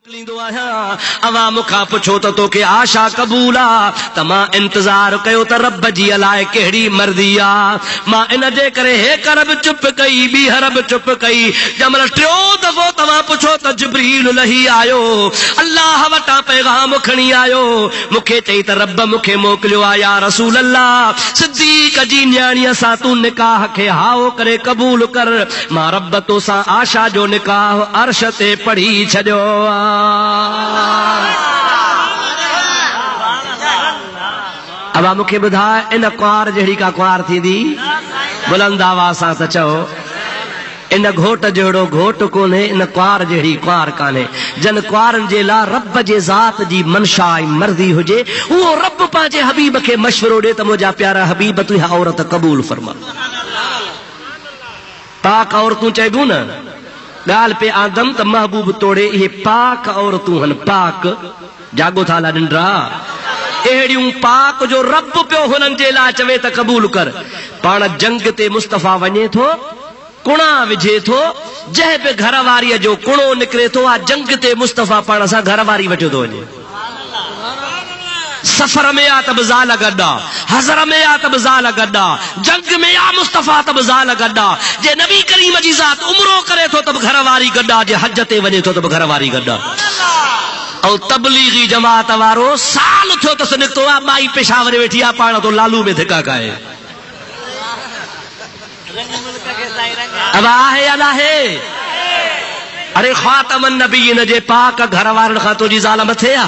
मोकिलींदो आहियां अवा मुखा पुछो त तोखे आशा कबूल आ त मां इंतजार कयो त रब जी अलाए कहिड़ी मर्ज़ी आ। मां इन जे करे हिक अरब चुप कई, ॿी अरब चुप कई, जमल टियों दफ़ो तव्हां पुछो त जिब्रील लही आयो, अल्लाह वटां पैगाम खणी आयो, मूंखे चई त रब मूंखे मोकिलियो आ या रसूल अल्लाह सिद्दीक़ जी न्याणीअ सां तूं निकाह खे हाओ करे क़बूल कर। मां रब तोसां आशा जो निकाह अर्श ते पढ़ी छॾियो आ। अब मूंखे ॿुधाए इन कुंवार जहिड़ी का कुंवार थींदी? बुलंद आवाज़ सां त चओ। इन घोट जहिड़ो घोट कोन्हे, इन कुंवार जहिड़ी कुंवार कान्हे। जन कुंवारनि जे लाइ रब जे ज़ात जी मनशा ऐं मर्ज़ी हुजे, उहो रब पंहिंजे हबीब खे मशवरो ॾे त मुंहिंजा प्यारा हबीब तूं इहा औरत क़बूल फरमा। पाक औरतूं चइबूं न, ॻाल्हि पे आदम त महबूब तोड़े, इहे पाक औरतूं हन। पाक जागो था ला निंड्रा, अहिड़ियूं पाक जो रब पियो हुननि जे लाइ चवे त क़बूल कर। पाण जंग ते मुस्तफ़ा वञे थो, कुणा विझे थो, जंहिं बि घर वारीअ जो कुणो निकिरे थो आहे जंग ते मुस्तफ़ा पाण सां घर वारी वठियो थो वञे। सफर में आ तब ज़ाल गड्डा, हज़र में आ तब ज़ाल गड्डा, जंग में आ मुस्तफ़ा तब ज़ाल गड्डा। जे नबी करीम जी ज़ात उमरो करे थो तब घर वारी गड्डा, जे हज ते वञे थो तब घर वारी गड्डा। और तबलीगी जमात वारो साल थियो तस निकतो आ, माई पेशावर वेठी आ, पाण तो लालू में धिका खाए। अब आहे या ना है? अरे ख़ातमन नबीयीन जे पाक घर वारनि खां तुंहिंजी ज़ाल मथे आ।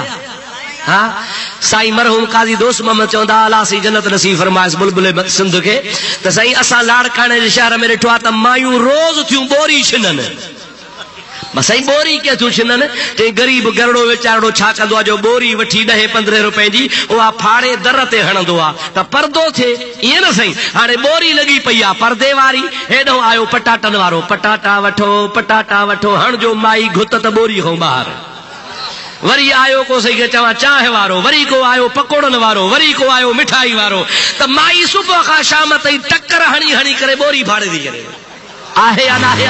हाँ, साईं मरहूम काज़ी दोस्त मोहम्मद चवंदा अला सी जन्नत नसीब फरमाइस बुलबुल सिंध के त साईं असां लाड़काणे जे शहर में ॾिठो आहे त मायूं रोज़ थियूं बोरी छिननि। साईं बोरी के थियूं छिननि? चई गरीब गरड़ो वीचारो छा कंदो आहे, जो बोरी वठी 10-15 रुपए जी उहा फाड़े दर ते हणंदो आहे त परदो थिए, ईअं न साईं। हाणे बोरी लॻी पई आहे परदे वारी, हेॾो आयो पटाटनि वारो, पटाटा वठो हणजो माई घुत त बोरी खां ॿाहिरि। वरी आयो को सही चवां चांहि वारो, वरी को आयो पकोड़नि वारो, वरी को आयो मिठाई वारो, त माई सुबुह खां शाम ताईं टक्कर हणी हणी करे बोरी फाड़े थी करे। आहे या न आहे?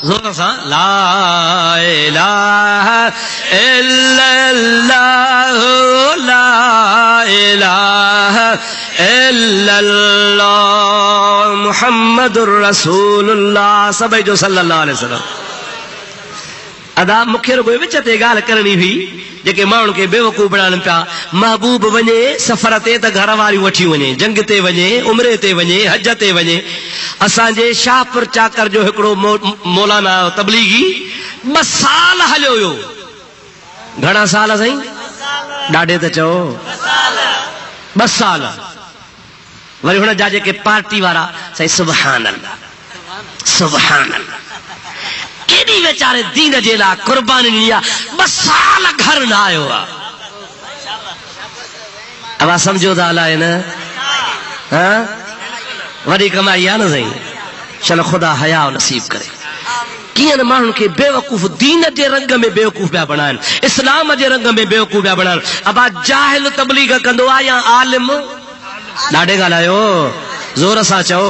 ज़ोर सां ला इलाहा इल्लल्लाह, ला इलाहा इल्लल्लाह मुहम्मदुर रसूलुल्लाह। सभई जो सल्लल्लाहु अलैहि वसल्लम। अदा मूंखे रुगो विच ते ॻाल्हि करणी हुई, जेके माण्हुनि खे बेवकूफ़ बणाइनि पिया। महबूब वञे सफ़र ते त घर वारियूं वठी वञे, जंग ते वञे, उमरे ते वञे, हज ते वञे। असांजे शाहपुर चाकर जो हिकिड़ो मौलाना तबलीगी 2 साल हलियो हुयो। घणा साल साईं? ॾाढे त चओ 2 साल। वरी हुन जा जेके पार्टी वारा साईं सुभान अल्लाह सुभान अल्लाह, केॾी वीचारे दीन जे लाइ कुर्बानी ॾिनी आहे, 2 साल घर न आयो आहे। अब सम्झो था अलाए न? हाँ, वॾी कमाई आहे न साईं। चलो ख़ुदा हया नसीब करे। कीअं न माण्हुनि खे बेवकूफ़ दीन जे रंग में बेवकूफ़ पिया बणाइनि, इस्लाम जे रंग में बेवकूफ़ पिया बणाइनि। अब जाहिल तबलीग कंदो आहे या आलिम? ॾाढे ॻाल्हायो, ज़ोर सां चओ।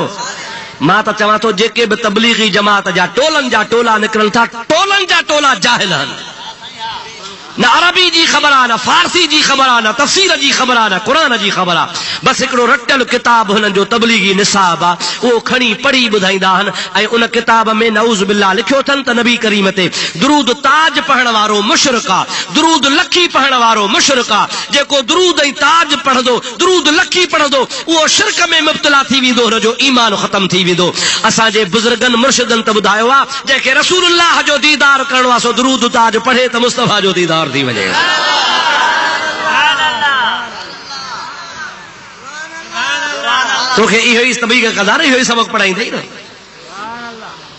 मां त चवां थो जेके बि तबलीगी जमात जा टोलनि जा टोला निकिरनि था, टोलनि जा टोला जाहिल आहिनि। न अरबी जी ख़बर आहे, न फारसी जी ख़बर आहे, न तफ़सीर जी ख़बर आहे, न क़ुरान जी ख़बर आहे। बसि हिकिड़ो रटियल किताब हुननि जो तबलीगी निसाब आहे, उहो खणी पढ़ी ॿुधाईंदा आहिनि। ऐं उन किताब में नऊज़ बिल्लाह लिखियो अथनि त नबी करीम ते दुरूद ताज पढ़ण वारो मुशरिक आहे, दुरूद लखी पढ़ण वारो मुशरिक आहे। जेको दुरूद ऐं ताज पढ़ंदो, दुरूद लखी पढ़ंदो, उहो शिरक में मुब्तला थी वेंदो, हुनजो ईमान ख़तम थी वेंदो। असांजे बुज़ुर्गनि मुर्शिदनि त ॿुधायो आहे जंहिंखे रसूलुल्लाह जो दीदार करणो आहे सो दुरूद ताज पढ़े त मुस्तफ़ा जो दीदार थी वञे। तोखे इहो ई तबलीग कंदा न, इहो ई सबक़ पढ़ाईंदई न।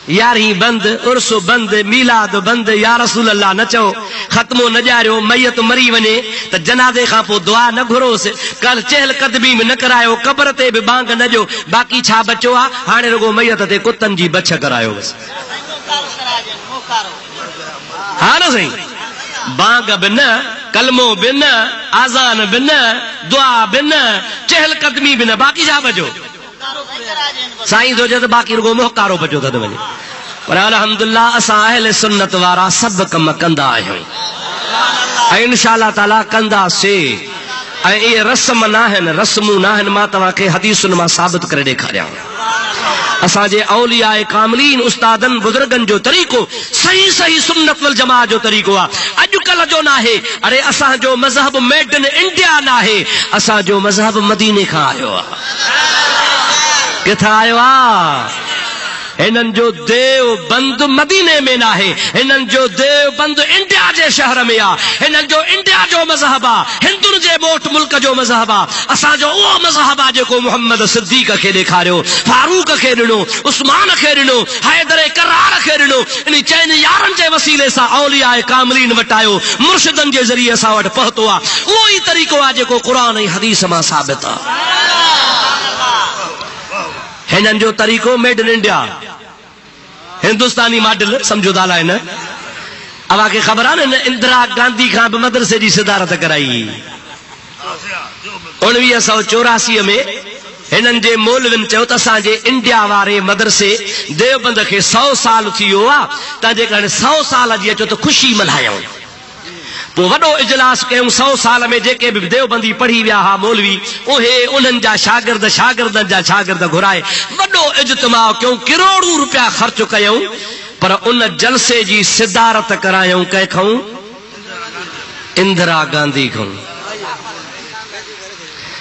यारहीं बंद, उर्स बंद, मीलाद बंद, या रसूल अल्लाह न चओ, ख़त्मो न ॼारियो, मैयत मरी वञे त जनाज़े खां पोइ दुआ न घुरोसि, कल चहल कदमी में न करायो, क़ब्र ते बि बांग न ॾियो। बाक़ी छा बचो आहे? हाणे रुगो मैयत ते कुतनि जी बछ करायो बसि। हा न साईं, बांग बि न, कलमो भी न, आज़ान भी न, दुआ भी न, चहल कदमी भी न, बाकी छा बचो? साईं सोचे तो बाकी रुगो मोहकारो बचो था वञे। पर अल्हम्दुलिल्लाह असां अहले सुन्नत वारा सब कम कंदा आहियूं ऐं इंशाअल्लाह ताला कंदासीं। ऐं इहे रस्म न आहिनि, रस्मूं न आहिनि, मां तव्हांखे हदीसुनि मां साबित करे ॾेखारियां। असांजे औलियाए कामिलीन उस्तादनि बुज़ुर्गनि जो तरीक़ो सही सही सुन्नत वल जमाअत जो तरीक़ो आहे। अॼुकल्ह जो न आहे। अरे असांजो मज़हब मेड इन इंडिया न आहे, असांजो मज़हब मदीने खां आयो आहे। किथां आयो आहे? हिननि जो देव बंद मदीने में न आहे, हिननि जो देव बंद इंडिया जे शहर में आहे। हिननि जो इंडिया जो मज़हब आहे, हिंदुनि जे मोट मुल्क जो मज़हब आहे। असांजो उहो मज़हब आहे जेको मोहम्मद सिद्दीक़ खे ॾेखारियो, फारूक खे ॾिनो, उस्मान खे ॾिनो, हैदर करार खे ॾिनो। इन चइनि यारनि जे वसीले सां औलियाए कामिलीन वटि आयो, मुर्शिदनि जे ज़रिए असां वटि पहुतो आहे। उहो ई तरीक़ो आहे जेको क़ुरान ऐं हदीस मां साबित आहे। हिननि जो तरीक़ो made in India, Hindustani model समझो था लाइन। अब के खबर है न, इंदिरा गांधी खां बि मदरसे जी सिदारत कराई 1984 में। हिननि जे मौलविन चयो त असांजे इंडिया वारे मदरसे देवबंद खे 100 साल थी वियो आहे, तंहिंजे करे 100 साल जी अचो त ख़ुशी मल्हायूं। पोइ वॾो इजलास कयूं। 100 साल में जेके बि देवबंदी पढ़ी विया हा मौलवी, उहे उन्हनि जा शागिर्द, शागिर्दनि जा शागिर्द घुराए वॾो इज्तिमा कयूं, करोड़ों रुपया ख़र्च कयूं। पर उन जलसे जी सिदारत करायूं कंहिंखां? इंदिरा गांधी खां।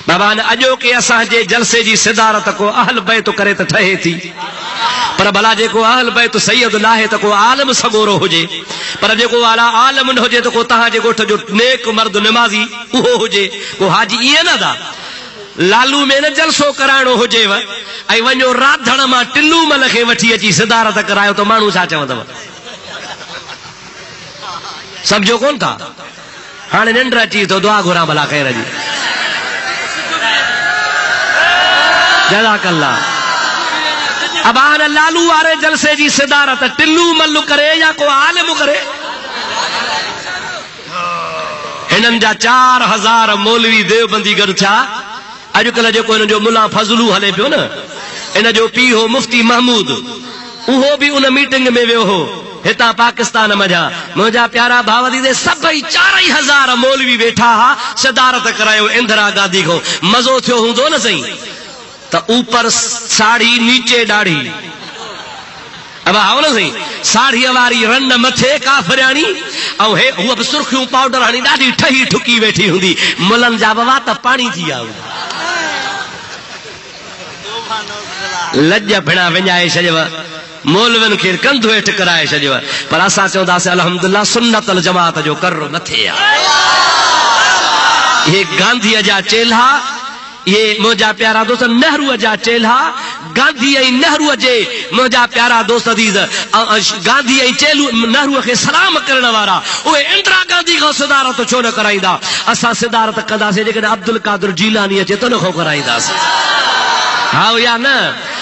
बाबा न अॼो के असांजे जलसे जी सिदारत को अहल बैत करे त ठहे थी, पर भला जेको अहल बैत सैयद लाहे त को आलम सगोरो हुजे, पर जेको आला आलम न हुजे त को तव्हांजे ॻोठ जो नेक मर्द निमाज़ी उहो हुजे। को हाजी ईअं न दा लालू में न जलसो कराइणो हुजेव ऐं वञो राधण मां टिल्लू मल खे वठी अची सिदारत करायो त माण्हू छा चवंदव? सम्झो कोन था? हाणे निंड अची तो दुआ घुरां भला ख़ैर जी। जज़ाकल्लाह। अब आन लालू वारे जलसे जी सिदारत टिल्लू मल्लू करे या को आलिम करे? हिननि जा 4000 मौलवी देवबंदी गॾु थिया। अॼुकल्ह जेको हिन जो मुला फज़लू हले पियो न, इन जो पीउ हो मुफ्ती महमूद, उहो बि उन मीटिंग में वियो हो हितां पाकिस्तान मजा। मुंहिंजा प्यारा भाव दीदे सभई 4000 मौलवी वेठा हा, सिदारत करायो इंदिरा गांधी को। मज़ो थियो हूंदो न सही? त ऊपर साड़ी नीचे दाढ़ी। अब आओ न सही, साड़ीअ वारी रन मथे काफरियाणी ऐं हे हूअ बि सुर्खियूं पाउडर हणी ॾाढी ठही ठुकी वेठी हूंदी। मुलनि जा बाबा त पाणी थी विया हूंदा। लज भिड़ा विञाए छॾियव, मौलविन खे कंधु हेठि कराए छॾियव। पर असां चवंदासीं अल्हम्दुलिल्लाह सुन्नत अल जमात जो कर्र मथे आहे। इहे गांधीअ जा चेल्हा, ये मुझा प्यारा दोस्त नेहरू जा चेल्हा, गांधी ऐं नेहरू जे मुझा प्यारा दोस्त अदीज़, गांधी ऐं चेलू नेहरू खे सलाम करण वारा, उहे इंदिरा गांधी खां सिदारत छो न कराईंदा? असां सिदारत कंदासीं जेकॾहिं अब्दुल कादिर जीलानी अचे त उन खां कराईंदासीं। हा या न?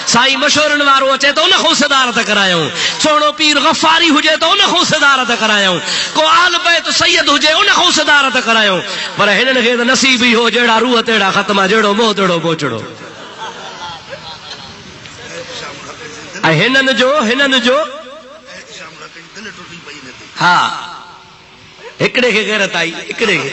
साईं मशहूरनि वारो अचे त उन खां सिदारत करायूं। सोणो पीर गफ़ारी हुजे त उन खां सिदारत करायूं। को आल बैत सैयद हुजे उन खां सिदारत करायूं। पर हिननि खे त नसीब ई हो, जहिड़ा रूह तेड़ा ख़त्म, जहिड़ो मोह तेड़ो बोचड़ो। ऐं हिननि जो हा हिकिड़े खे गैरत आई, हिकिड़े खे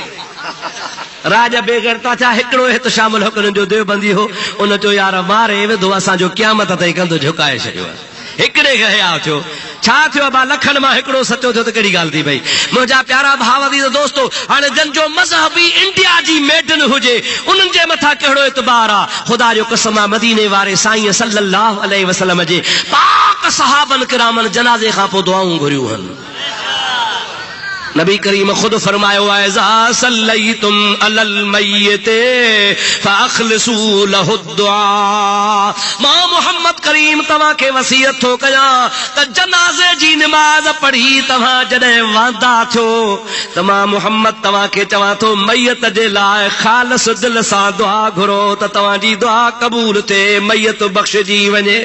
राज बेगैरत। छा हिकिड़ो हिते शामिल हो जो देवबंदी हो, उन चयो यार मारे विधो असांजो क़यामत ताईं कंधो झुकाए छॾियो। हिकिड़े खे हया थियो। छा थियो? बा लखनि मां हिकिड़ो सचो थियो त कहिड़ी ॻाल्हि थी भई? मुंहिंजा प्यारा भाव दी दोस्तो, हाणे जंहिंजो मज़हब ई इंडिया जी मेडन हुजे, उन्हनि जे मथां कहिड़ो एतबार आहे? ख़ुदा जो कसम आहे, मदीने वारे साईं सल्लल्लाहु अलैहि वसल्लम जे पाक सहाबन किरामन जनाज़े खां पोइ दुआऊं घुरियूं आहिनि। नबी करीम खुद फरमायो आहे, इज़ा सल्लैतुम अलल मय्यिते फअख़लिसू लहु दुआ। मां मोहम्मद करीम तव्हां खे वसीयत थो कयां त जनाज़े जी नमाज़ पढ़ी तव्हां जॾहिं वांदा थियो त मां मोहम्मद तव्हां खे चवां थो मय्यत जे लाइ ख़ालिस दिल सां दुआ घुरो त तव्हांजी दुआ क़बूल थिए, मय्यत बख़्शिजी वञे।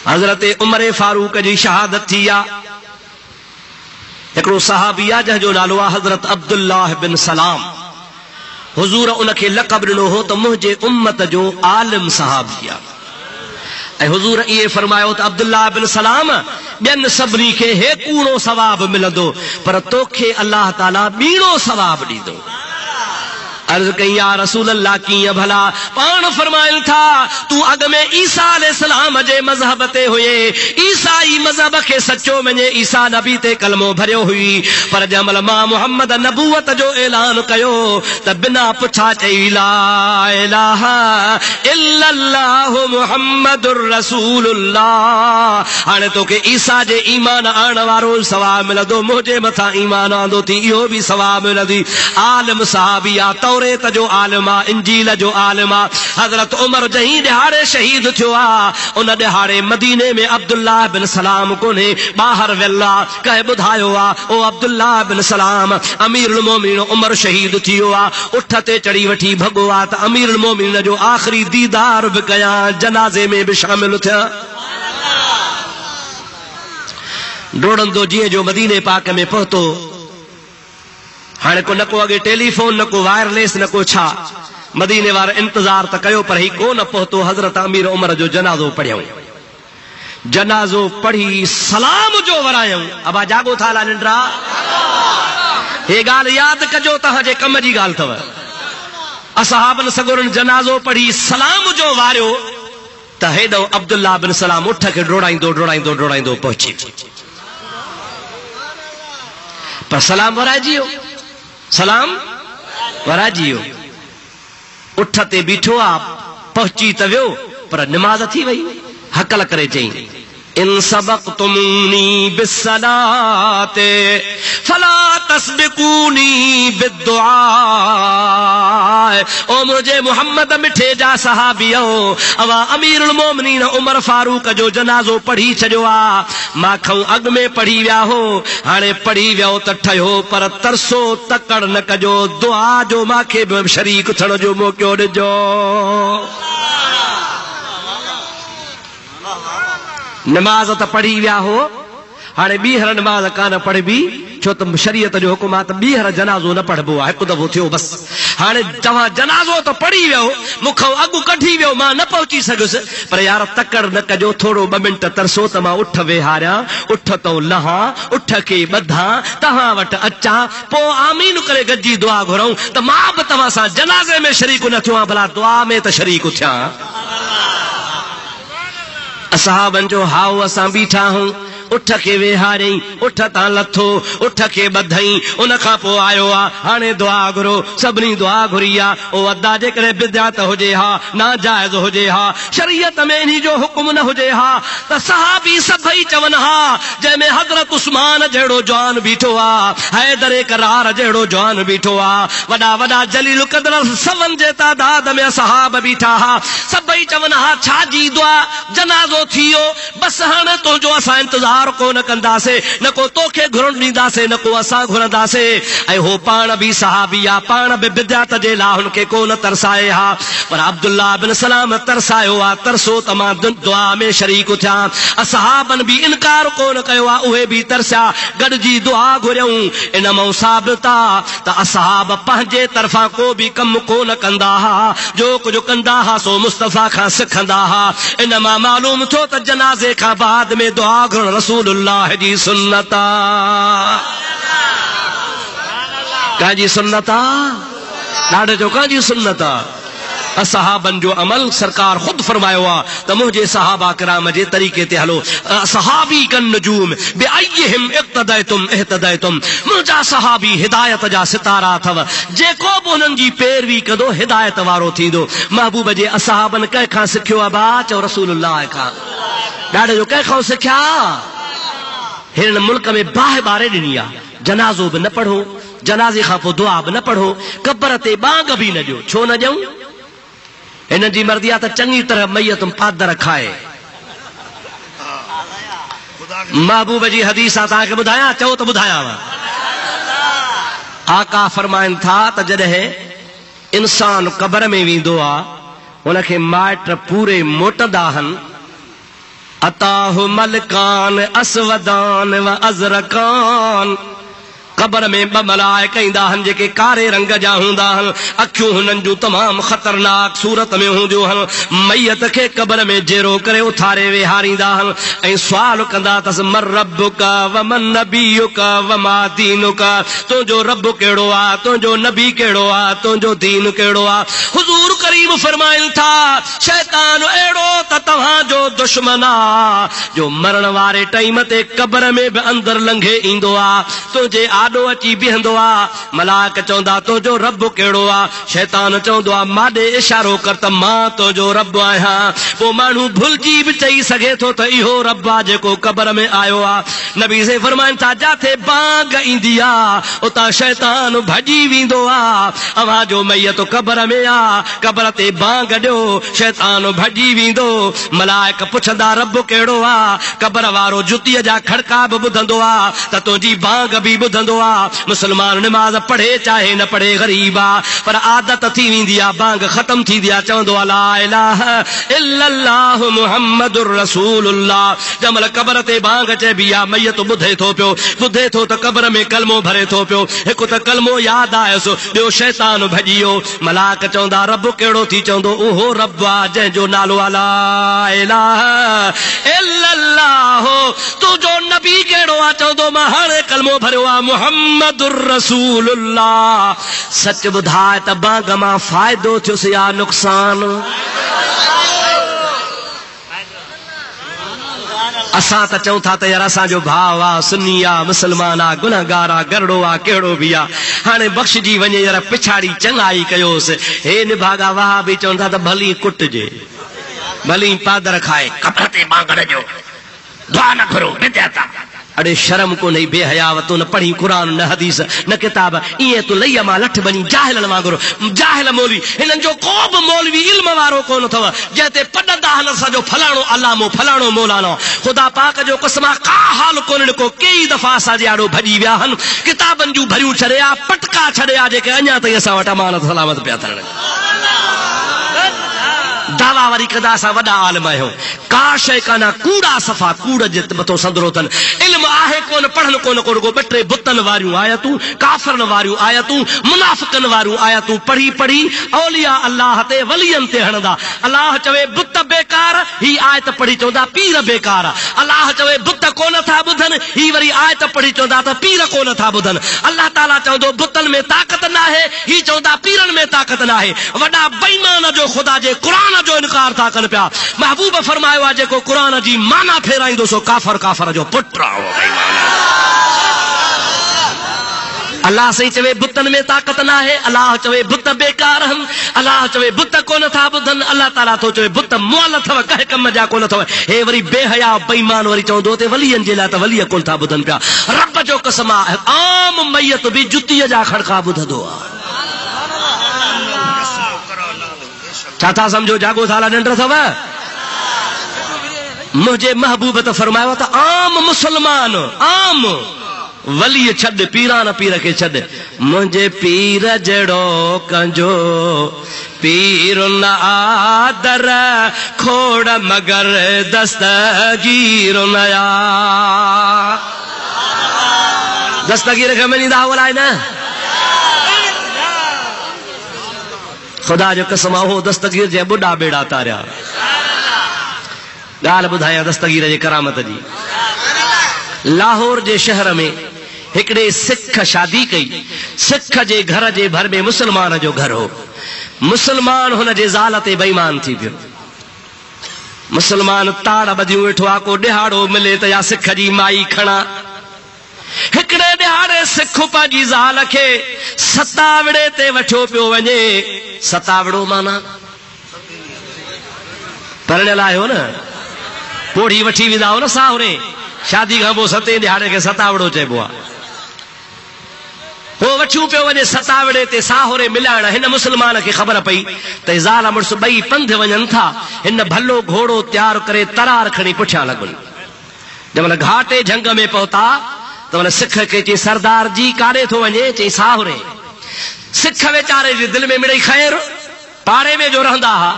हज़रत उमर फारूक जी शहादत थी आहे। हिकिड़ो सहाबी आहे जंहिंजो नालो आहे हज़रत अब्दुल्लाह बिन सलाम। हुज़ूर उनखे लक़ब ॾिनो हो त मुंहिंजे उम्मत जो आलिम सहाबी आहे। ऐं हुज़ूर इहे फरमायो त अब्दुल्लाह बिन सलाम ॿियनि सभिनी खे हे कूड़ो सवाब मिलंदो, पर तोखे अल्लाह ताला ॿीणो सवाब ॾींदो। अर्ज़ कई या रसूल अल्लाह कीअं भला? पाण फरमाइनि था तू अॻ में ईसा अलैहिस्सलाम जे मज़हब ते हुए, ईसाई मज़हब खे सचो मञे, ईसा नबी ते कलमो भरियो हुई, पर जंहिंमहिल मां मुहम्मद नबूवत जो ऐलान कयो त बिना पुछा चई ला इलाहा इल्लल्लाहु मुहम्मदुर रसूलुल्लाह। हाणे तोखे ईसा जे ईमान आणण वारो सवाब मिलंदो, मुंहिंजे मथां ईमान आंदो थी इहो बि सवाब मिलंदी। आलिम सहाबी आहे, तौरेत जो आलिम आहे, इंजील जो आलिम आहे। हज़रत उमर जहीं ॾिहाड़े शहीद थियो आहे, उन ॾिहाड़े मदीने में अब्दुल्लाह बिन सलाम कोन्हे, ॿाहिरि वियल आहे। कंहिं ॿुधायो आहे ओ अब्दुल्लाह बिन सलाम अमीरुल मोमिनीन उमर शहीद थियो आहे, उठ ते चढ़ी वठी भॻो आहे त अमीरुल मोमिनीन जो आख़िरी दीदार बि कयां, जनाज़े में बि शामिल थिया। डोड़ंदो जीअं जो मदीने पाक में पहुतो। हाणे को न को अॻे टेलीफोन, न को वायरलेस, न को छा, मदीने वारा इंतजार त कयो पर ही कोन पहुतो। हज़रत अमीर उमर जो जनाज़ो पढ़ियऊं, जनाज़ो पढ़ी सलाम जो वरायूं। अबा जागो था ला निंड्रा? हे ॻाल्हि यादि कजो, तव्हांजे कम जी ॻाल्हि अथव। असहाबन सगुरनि जनाज़ो पढ़ी सलाम जो वारियो त हेॾो अब्दुल्लाह बिन सलाम उठ खे डोड़ाईंदो डोड़ाईंदो डोड़ाईंदो पहुची, पर सलाम वराइजी वियो, सलाम वराइजी वियो। उठ ते बीठो आहे, पहुची त वियो, पर निमाज़ थी वई। हकल करे चई इन सबक़तुमूनी बिस्सलाते फला तस्बिकूनी बिद्दुआ। ओ मुझे मोहम्मद मिठे जा सहाबियो, अवा अमीरुल मोमिनीन उमर फारूक जो जनाज़ो पढ़ी छॾियो आहे, माखऊं अॻ में पढ़ी विया हो, हाणे पढ़ी वियो त ठहियो, पर तरसो तकड़ न कजो, दुआ जो माखे बि शरीक थियण जो मौक़ो ॾिजो। नमाज त पढ़ी विया हो, हाणे ॿीहर नमाज कान पढ़बी, छो त शरीयत जो हुकुम आहे त ॿीहर जनाज़ो न पढ़बो आहे, हिकु दफ़ो थियो बस। हाणे तव्हां जनाज़ो त पढ़ी वियो, मूंखां अॻु कढी वियो, मां न पहुची सघुसि, पर यार तकड़ न कजो, थोरो ॿ मिंट तरसो त मां उठ वेहारियां, उठ तो लहां, उठ खे ॿधां, तव्हां वटि अचां, पोइ आमीन करे गॾिजी दुआ घुरऊं त मां बि तव्हां सां जनाज़े में शरीक न थियो आहियां, भला दुआ में त शरीक थियां। असहाबन जो हाउ असां बीठा हूं, उठ खे वेहारियईं, उठ तां लथो, उठ खे ॿधई, उन खां पोइ आयो आहे, हाणे दुआ घुरो। सभिनी दुआ घुरी आहे। ओ अदा जेकॾहिं बिदअत हुजे हा, नाजाइज़ हुजे हा, शरीयत में इन्ही जो हुकुम न हुजे हा, त सहाबी सभई चवनि हा, जंहिंमें हज़रत उस्मान जहिड़ो जवान बीठो आहे, हैदर करार जहिड़ो जवान बीठो आहे, वॾा वॾा जलील क़दर सवन जे तादाद में सहाब बीठा हा, सभई चवनि हा छाजी दुआ, जनाज़ो थी वियो, बस हाणे तुंहिंजो असां इंतज़ार कोन कंदासीं, न को तोखे घुरण ॾींदासीं, न को असां घुरंदासीं। ऐं हो पाण बि सहाबी आहे, पाण बि बिदअत जे लाइ हुनखे कोन तरसाए हा, पर अब्दुल्लाह बिन सलाम तरसायो आहे, तरसो त मां दुआ में शरीक थियां। असहाबन बि इनकार कोन कयो आहे, उहे बि तरसिया, गॾिजी दुआ घुरियऊं। इन मां साबित आहे त असहाब पंहिंजे तरफ़ां को बि कमु कोन कंदा हा, जो कुझु कंदा हा सो मुस्तफ़ा खां सिखंदा हा। इन मां मालूम थियो त जनाज़े खां बाद में दुआ घुरण रसूलुल्लाह जी सुन्नत आहे। कंहिंजी सुन्नत आहे? ॾाढे जो कंहिंजी सुन्नत आहे? असहाबन जो अमल सरकार खुद फरमायो आहे त मुंहिंजे सहाबा किराम जे तरीक़े ते हलो। सहाबी कन नजूम बिअय्यिहिम इक्तदैतुम इहतदैतुम। मुंहिंजा सहाबी हिदायत जा सितारा अथव, जेको बि हुननि जी पैरवी कंदो हिदायत वारो थींदो। महबूब जे असहाबन कंहिंखां सिखियो आहे? बा चओ रसूलुल्लाह खां। ॾाढे जो कंहिंखां सिखिया? हिन मुल्क में बाहि ॿारे ॾिनी आहे, जनाज़ो बि न पढ़ो, जनाज़े खां पोइ दुआ बि न पढ़ो, कब्र ते बांग बि न ॾियो। छो न ॾियूं? हिन जी मर्ज़ी आहे त चङी तरह मैयत पादर खाए। महबूब जी हदीस आहे, तव्हांखे ॿुधायां? चओ त ॿुधायांव। आका फरमाइनि था त जॾहिं इंसान कब्र में वेंदो आहे, हुनखे माइट पूरे मोटंदा आहिनि। अताहु मलकान असवदान व अज़रकान। क़ब्र में ब मलाइका ईंदा हन जेके कारे रंग जा हूंदा हन, अखियूं हुननि जूं तमाम ख़तरनाक सूरत में हूंदियूं हन। मैयत खे क़ब्र में जेरो करे उथारे वेहारींदा हन ऐं सुवाल कंदा तस मर रब्बुका व मन नबियुका व मा दीनुका, तुंहिंजो रब कहिड़ो आ, तुंहिंजो नबी कहिड़ो आ, तुंहिंजो दीन कहिड़ो आ। हुज़ूर करीम फरमाइनि था शैतान अहिड़ो त तव्हांजो दुश्मन आ जो मरण वारे टाइम ते क़ब्र में बि अंदर लंघे ईंदो आ, तुंहिंजे आॾो अची बीहंदो आ। मलाक चवंदा तुंहिंजो रब कहिड़ो आ, शैतान चवंदो आ माॾे इशारो कर त मां तुंहिंजो रब आहियां। पोइ माण्हू भुलिजी बि चई सघे थो त इहो रब आ जेको क़ब्र में आयो आ। नबी से फरमाइनि था जाथे बांग ईंदी आ उतां शैतान भॼी वेंदो आ। अव्हां जो मैयत क़ब्र में आ, क़ब्र ते बांग ॾियो, शैतान भॼी वेंदो। मलाइक पुछंदा रब कहिड़ो आ, क़ब्र वारो जुतीअ जा खड़का बि ॿुधंदो आ त तुंहिंजी बांग बि ॿुधंदो आ। मुस्लमान निमाज़ पढ़े चाहे न पढ़े गरीब आ, पर आदत थी वेंदी आ, बांग ख़त्म थींदी आ, चवंदो आ ला इलाहा इल्लल्लाह मुहम्मदुर रसूलुल्लाह। जमल क़ब्र ते बांग चइबी आ, मैयत ॿुधे थो पियो, ॿुधे थो त क़ब्र में कलमो भरे थो पियो। हिकु त कलमो यादि आयुसि, ॿियो शैतान भॼी वियो। मलाक चवंदा रब कहिड़ो थी, चवंदो उहो रब आ जंहिंजो नालो आ ला इलाहा इल्लल्लाह। तुंहिंजो नबी कहिड़ो आ, चवंदो मां हाणे कलमो भरियो आ मुहम्मदुर रसूलुल्लाह। सच ॿुधाए त बांग मां फ़ाइदो थियुसि या नुक़सान? असां त चऊं था त यार असांजो भाउ आ, सुन्नी आ, मुस्लमान आ, गुनहगार आ, गरड़ो आ, कहिड़ो बि आ, हाणे बख़्शिजी वञे यार, पिछाड़ी चङाई कयोसि। हे निभागा वाह बि चवंदा त भली कुटिजे, भली पादर खाए, क़ब्र ते बांग ॾिजो, दुआ न करो बिदअत। अड़े शर्म को नहीं, बेहयाव तू न पढ़ी कुरान न हदीस न किताब, इएं तू लईअ मां लठ बनी जाहिलन वांगुरु। जाहिल मौलवी, हिननि जो को बि मौलवी इल्म वारो कोन अथव जंहिं ते पढ़ंदा हन असांजो फलाणो अलामो फलाणो मौलानो। ख़ुदा पाक जो कसम आहे का हाल कोन ॾिको, कई दफ़ा असांजे आॾो भॼी विया हन, किताबनि जूं भरियूं छॾिया, पटका छॾिया, जेके अञा ताईं असां वटि अमानत सलामत पिया थियण। दावा वरी कंदा असां वॾा आलिम आहियूं, का शइ कान्हा, कूड़ा सफ़ा कूड़ जे मथो संदरो अथनि। इल्म आहे कोन, पढ़नि कोन को, रुगो ॿ टे बुतनि वारियूं आयतूं, काफ़रनि वारियूं आयतूं, मुनाफ़िक़नि वारियूं आयतूं पढ़ी पढ़ी औलिया अल्लाह ते वलियनि ते हणंदा। अल्लाह चवे बुत बेकार, ही आयत पढ़ी चवंदा पीर बेकार। अल्लाह चवे बुत कोन था ॿुधनि, ही वरी आयत पढ़ी चवंदा त पीर कोन था ॿुधनि। अल्लाह ताला चवंदो बुतनि में ताक़त न आहे, ही चवंदा पीरनि में ताक़त न आहे। वॾा बेईमान जो ख़ुदा जे क़ुरान जो इनकार था कनि पिया। महबूब फरमायो आहे जेको क़ुरान जी माना फेराईंदो सो काफ़र काफ़र जो पुट आहे। अल्लाह सही चवे बुतनि में ताक़त न आहे, अल्लाह चवे बुत बेकार आहिनि, अल्लाह चवे बुत कोन था ॿुधनि, अल्लाह ताला थो चवे बुत मुअल अथव, कंहिं कम जा कोन अथव। हे वरी बेहया बेईमान वरी चवंदो ते वलीअनि जे लाइ त वलीअ कोन था ॿुधनि पिया। रब जो कसम आहे आम मैयत बि जुतीअ जा खड़का ॿुधंदो आहे। छा था सम्झो, जागो थाला निंड अथव? मुंहिंजे महबूब त फरमायो त आम मुसलमान, आम वली छॾ, पीरान पीर खे छॾ, मुंहिंजे पीर जहिड़ो कंजो पीर न आदर खोड़ मगर दस्तगीर नया। दस्तगीर खे मञींदा वलाए न? ख़ुदा जो कसम हो दस्तगीर जे बुढ़ा बेड़ा तारिया। ॻाल्हि ॿुधायां दस्तगीर जे करामत जी। लाहौर जे शहर में हिकिड़े सिख शादी कई। सिख जे घर जे भर में मुसलमान जो घर हो। मुसलमान हुन जे ज़ाल ते बेईमान थी पियो। मुसलमान ताड़ ॿधियूं वेठो आहे, को ॾिहाड़ो मिले त या सिख जी माई खणा। हिकिड़े ॾिहाड़े सिख पंहिंजी ज़ाल खे सतावड़े ते वठियो पियो वञे। सतावड़ो माना परिणियल आहियो न, पोड़ी वठी वेंदा हो न साहुरे, शादी खां पोइ सते ॾिहाड़े खे सतावड़ो चइबो आहे। हो वठियूं पियो वञे सतावड़े ते साहुरे मिलाइण। हिन मुसलमान खे ख़बर पई त ज़ाल मुड़ुस ॿई पंध वञनि था। हिन भलो घोड़ो तयारु करे तरार खणी पुठियां लॻुनि। जंहिंमहिल घाटे झंग में पहुता त हुन सिख खे चई सरदार जी काॾे थो वञे? चई साहुरे। सिख वीचारे जी दिलि में मिड़ई ख़ैर, पाड़े में जो रहंदा हुआ।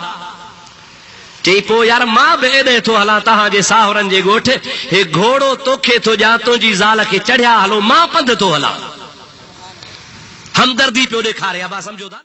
चई पोइ यार मां बि एॾे थो हलां तव्हांजे साहुरनि जे ॻोठ, हे घोड़ो तोखे थो ॾियां, तुंहिंजी ज़ाल खे चढ़िया हलो, मां पंधु थो हलां। हमदर्दी पियो ॾेखारे, अब समझो था।